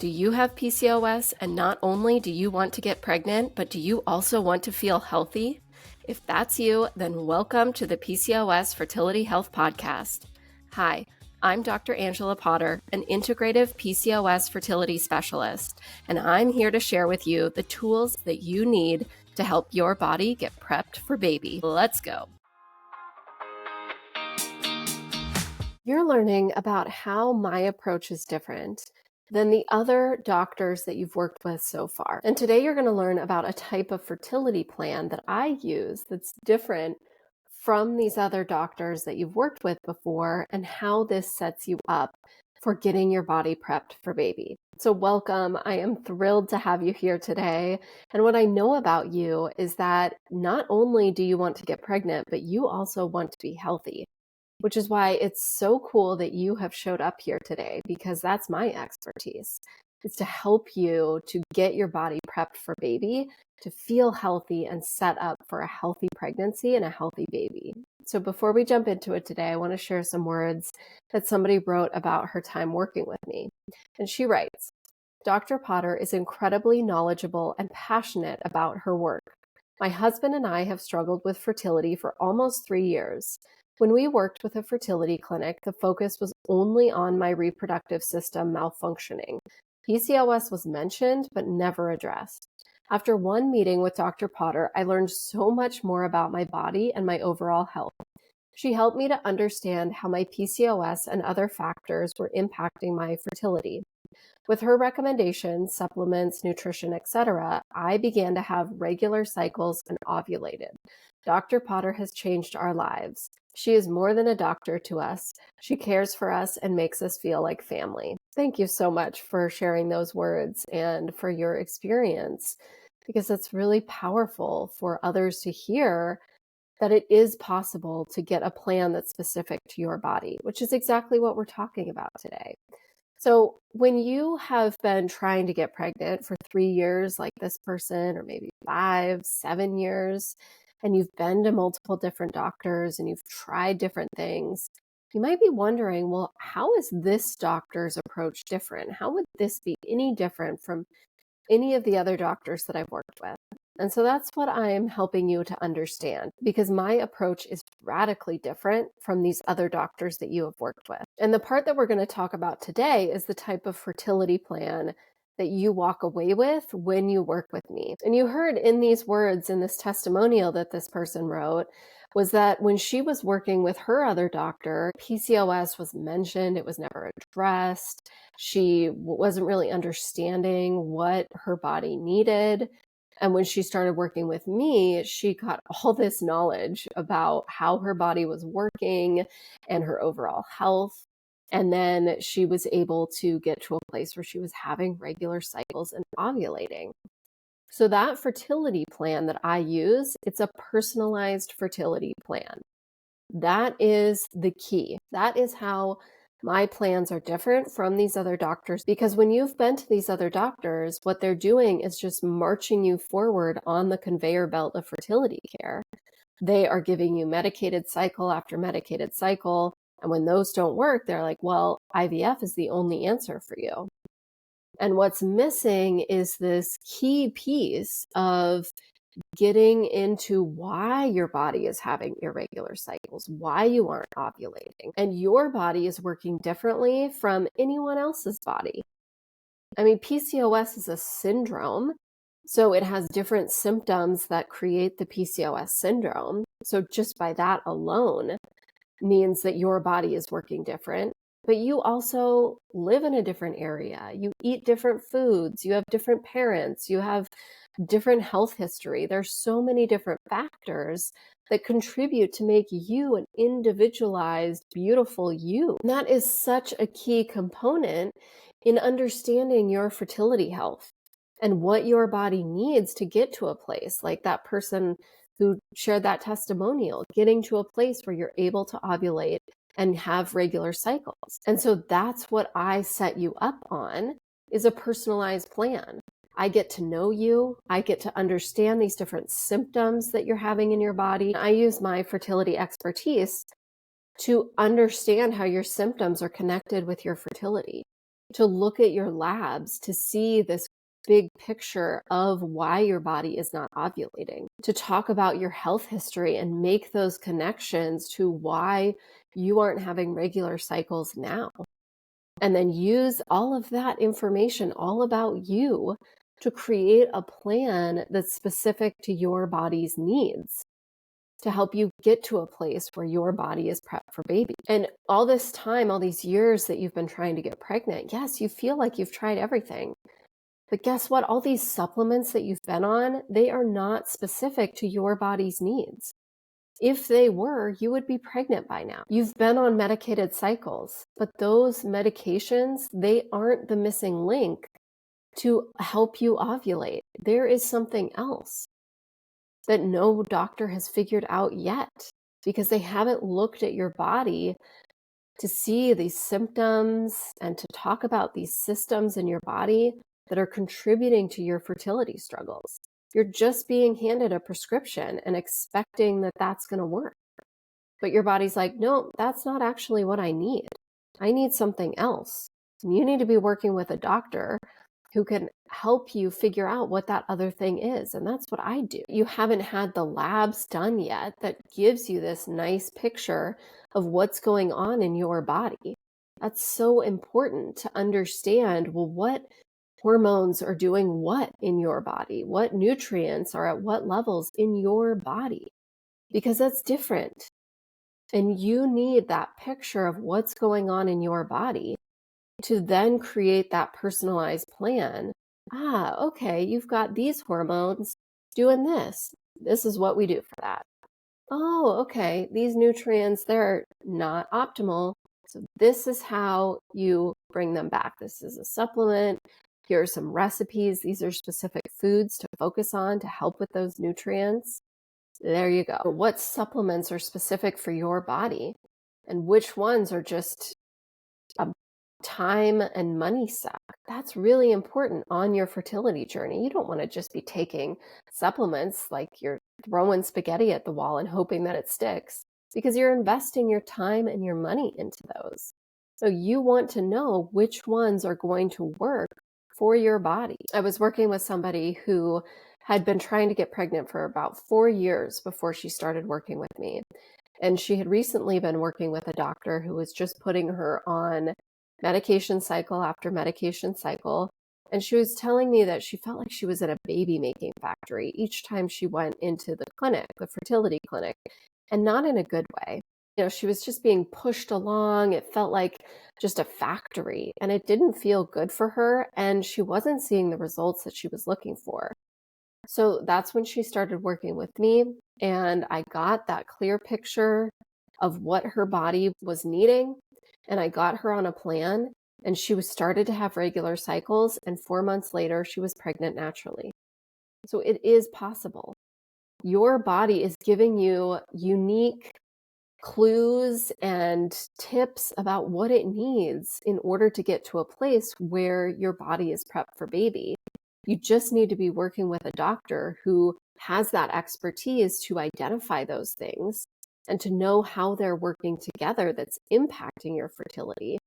Do you have PCOS, and not only do you want to get pregnant, but do you also want to feel healthy? If that's you, then welcome to the PCOS Fertility Health Podcast. Hi, I'm Dr. Angela Potter, an integrative PCOS fertility specialist, and I'm here to share with you the tools that you need to help your body get prepped for baby. Let's go. You're learning about how my approach is different than the other doctors that you've worked with so far. And today you're going to learn about a type of fertility plan that I use that's different from these other doctors that you've worked with before and how this sets you up for getting your body prepped for baby. So welcome. I am thrilled to have you here today. And what I know about you is that not only do you want to get pregnant, but you also want to be healthy, which is why it's so cool that you have showed up here today, because that's my expertise. It's to help you to get your body prepped for baby, to feel healthy and set up for a healthy pregnancy and a healthy baby. So before we jump into it today, I want to share some words that somebody wrote about her time working with me. And she writes, "Dr. Potter is incredibly knowledgeable and passionate about her work. My husband and I have struggled with fertility for almost 3 years. When we worked with a fertility clinic, the focus was only on my reproductive system malfunctioning. PCOS was mentioned, but never addressed. After one meeting with Dr. Potter, I learned so much more about my body and my overall health. She helped me to understand how my PCOS and other factors were impacting my fertility. With her recommendations, supplements, nutrition, etc., I began to have regular cycles and ovulated. Dr. Potter has changed our lives. She is more than a doctor to us. She cares for us and makes us feel like family." Thank you so much for sharing those words and for your experience, because it's really powerful for others to hear that it is possible to get a plan that's specific to your body, which is exactly what we're talking about today. So when you have been trying to get pregnant for 3 years, like this person, or maybe 5, 7 years, and you've been to multiple different doctors and you've tried different things, you might be wondering, well, how is this doctor's approach different? How would this be any different from any of the other doctors that I've worked with? And so that's what I'm helping you to understand, because my approach is radically different from these other doctors that you have worked with. And the part that we're going to talk about today is the type of fertility plan that you walk away with when you work with me. And you heard in these words in this testimonial that this person wrote was that when she was working with her other doctor, PCOS was mentioned, it was never addressed. She wasn't really understanding what her body needed. And when she started working with me, she got all this knowledge about how her body was working and her overall health. And then she was able to get to a place where she was having regular cycles and ovulating. So that fertility plan that I use, it's a personalized fertility plan. That is the key. That is how my plans are different from these other doctors, because when you've been to these other doctors, what they're doing is just marching you forward on the conveyor belt of fertility care. They are giving you medicated cycle after medicated cycle. And when those don't work, they're like, well, IVF is the only answer for you. And what's missing is this key piece of getting into why your body is having irregular cycles, why you aren't ovulating, and your body is working differently from anyone else's body. I mean, PCOS is a syndrome, so it has different symptoms that create the PCOS syndrome. So just by that alone means that your body is working different. But you also live in a different area. You eat different foods. You have different parents. You have different health history. There's so many different factors that contribute to make you an individualized, beautiful you. And that is such a key component in understanding your fertility health and what your body needs to get to a place like that person who shared that testimonial, getting to a place where you're able to ovulate and have regular cycles. And so that's what I set you up on, is a personalized plan. I get to know you. I get to understand these different symptoms that you're having in your body. I use my fertility expertise to understand how your symptoms are connected with your fertility. to look at your labs to see this big picture of why your body is not ovulating, to talk about your health history and make those connections to why you aren't having regular cycles now. And then use all of that information all about you to create a plan that's specific to your body's needs, to help you get to a place where your body is prepped for baby. And all this time, all these years that you've been trying to get pregnant, yes, you feel like you've tried everything. But guess what? All these supplements that you've been on, they are not specific to your body's needs. If they were, you would be pregnant by now. You've been on medicated cycles, but those medications, they aren't the missing link to help you ovulate. There is something else that no doctor has figured out yet, because they haven't looked at your body to see these symptoms and to talk about these systems in your body that are contributing to your fertility struggles. You're just being handed a prescription and expecting that that's going to work. But your body's like, no, that's not actually what I need. I need something else. And you need to be working with a doctor who can help you figure out what that other thing is. And that's what I do. You haven't had the labs done yet that gives you this nice picture of what's going on in your body. That's so important to understand, well, what hormones are doing what in your body? What nutrients are at what levels in your body? Because that's different. And you need that picture of what's going on in your body to then create that personalized plan. Okay, you've got these hormones doing this. This is what we do for that. Oh, okay, these nutrients, they're not optimal. So this is how you bring them back. This is a supplement. Here are some recipes. These are specific foods to focus on to help with those nutrients. There you go. What supplements are specific for your body and which ones are just a time and money suck? That's really important on your fertility journey. You don't want to just be taking supplements like you're throwing spaghetti at the wall and hoping that it sticks, because you're investing your time and your money into those. So you want to know which ones are going to work for your body. I was working with somebody who had been trying to get pregnant for about 4 years before she started working with me. And she had recently been working with a doctor who was just putting her on medication cycle after medication cycle. And she was telling me that she felt like she was in a baby making factory each time she went into the clinic, the fertility clinic, and not in a good way. You know, she was just being pushed along. It felt like just a factory, and it didn't feel good for her. And she wasn't seeing the results that she was looking for. So that's when she started working with me, and I got that clear picture of what her body was needing, and I got her on a plan, and she was started to have regular cycles, and 4 months later, she was pregnant naturally. So it is possible. Your body is giving you unique clues and tips about what it needs in order to get to a place where your body is prepped for baby. You just need to be working with a doctor who has that expertise to identify those things and to know how they're working together that's impacting your fertility,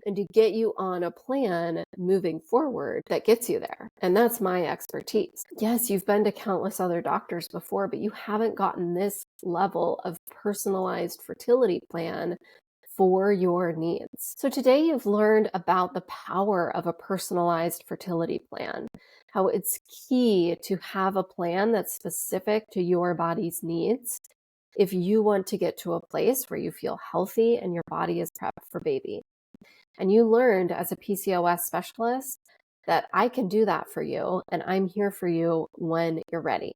and to get you on a plan moving forward that gets you there. And that's my expertise. Yes, you've been to countless other doctors before, but you haven't gotten this level of personalized fertility plan for your needs. So today you've learned about the power of a personalized fertility plan, how it's key to have a plan that's specific to your body's needs if you want to get to a place where you feel healthy and your body is prepped for baby. And you learned as a PCOS specialist that I can do that for you, and I'm here for you when you're ready.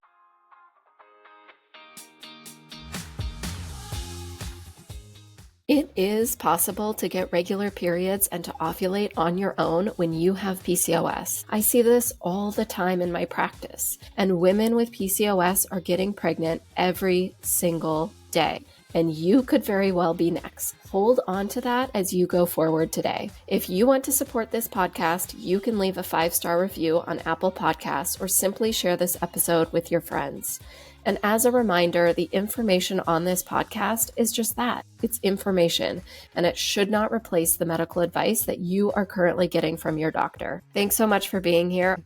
It is possible to get regular periods and to ovulate on your own when you have PCOS. I see this all the time in my practice, and women with PCOS are getting pregnant every single day. And you could very well be next. Hold on to that as you go forward today. If you want to support this podcast, you can leave a 5-star review on Apple Podcasts or simply share this episode with your friends. And as a reminder, the information on this podcast is just that. It's information, and it should not replace the medical advice that you are currently getting from your doctor. Thanks so much for being here.